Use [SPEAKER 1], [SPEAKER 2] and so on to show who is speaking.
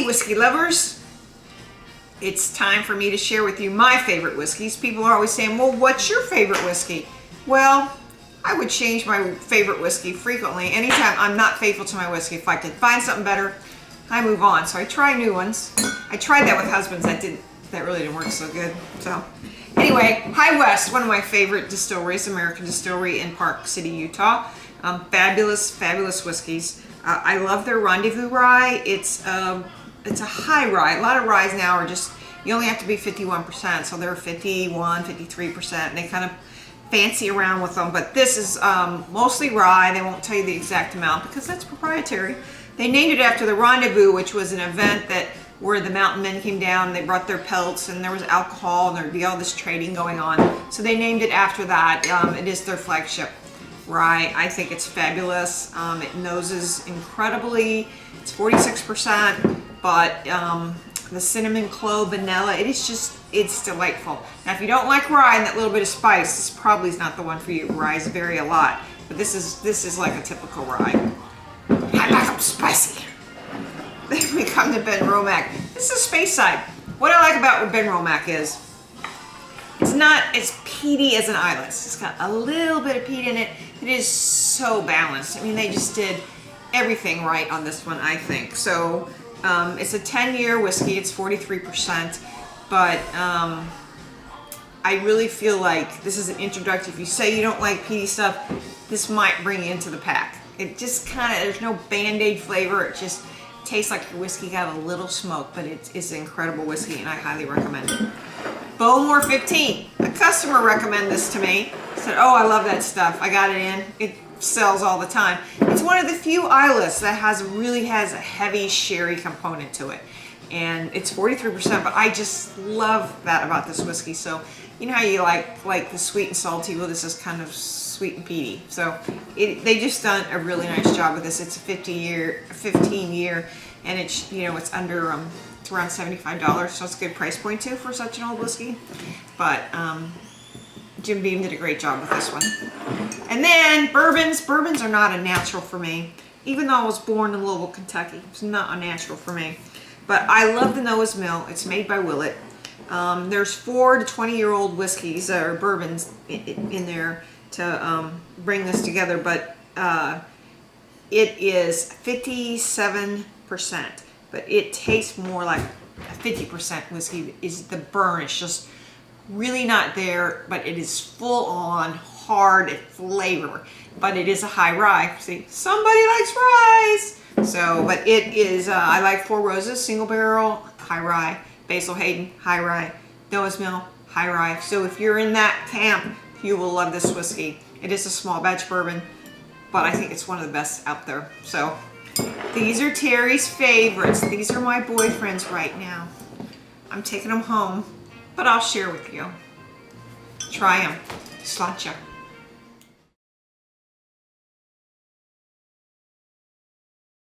[SPEAKER 1] Hey whiskey lovers, it's time for me to share with you my favorite whiskeys. People are always saying, well, what's your favorite whiskey? Well, I would change my favorite whiskey frequently. Anytime I'm not faithful to my whiskey, if I can find something better, I move on. So I try new ones. I tried that with husbands. That really didn't work so good. So anyway, High West, one of my favorite distilleries, American distillery in Park City, Utah. Fabulous whiskeys. I love their Rendezvous rye. It's a high rye. A lot of ryes now are just, you only have to be 51%, so they're 51, 53%, and they kind of fancy around with them, but this is mostly rye. They won't tell you the exact amount because that's proprietary. They named it after the Rendezvous, which was an event where the mountain men came down and they brought their pelts and there was alcohol and there'd be all this trading going on. So they named it after that. It is their flagship rye. I think it's fabulous. It noses incredibly. It's 46%, but the cinnamon, clove, vanilla, it's delightful. Now, if you don't like rye and that little bit of spice, this probably is not the one for you. Ryes vary a lot, but this is like a typical rye. I like them spicy. Then we come to Benromach. This is space side. What I like about Benromach is it's not as peaty as an Islas. It's got a little bit of peat in it. It is so balanced. I mean, they just did everything right on this one, I think. So it's a 10-year whiskey. It's 43%, but I really feel like this is an introductory. If you say you don't like peaty stuff, this might bring you into the pack. It just kind of, there's no Band-Aid flavor. It just tastes like your whiskey got a little smoke, but it's an incredible whiskey, and I highly recommend it. Bowmore 15. A customer recommended this to me. Said, oh, I love that stuff. I got it in. It sells all the time. It's one of the few Islas that really has a heavy sherry component to it. And it's 43%, but I just love that about this whiskey. So, you know how you like the sweet and salty? Well, this is kind of sweet and peaty. So they just done a really nice job with this. It's a 15 year, and it's, you know, it's under, it's around $75, so it's a good price point too for such an old whiskey. But Jim Beam did a great job with this one. And then bourbons. Bourbons are not a natural for me. Even though I was born in Louisville, Kentucky, it's not a natural for me. But I love the Noah's Mill. It's made by Willett. There's 4 to 20-year-old whiskeys or bourbons in there to bring this together, but it is 57%, but it tastes more like a 50% whiskey. Is the burn? It's just really not there, but it is full on hard flavor. But it is a high rye. See, somebody likes ryes. So, but it is, I like Four Roses, single barrel, high rye. Basil Hayden, high rye. Noah's Mill, high rye. So if you're in that camp, you will love this whiskey. It is a small batch bourbon, but I think it's one of the best out there. So these are Terry's favorites. These are my boyfriends right now. I'm taking them home, but I'll share with you. Try them. Sláinte.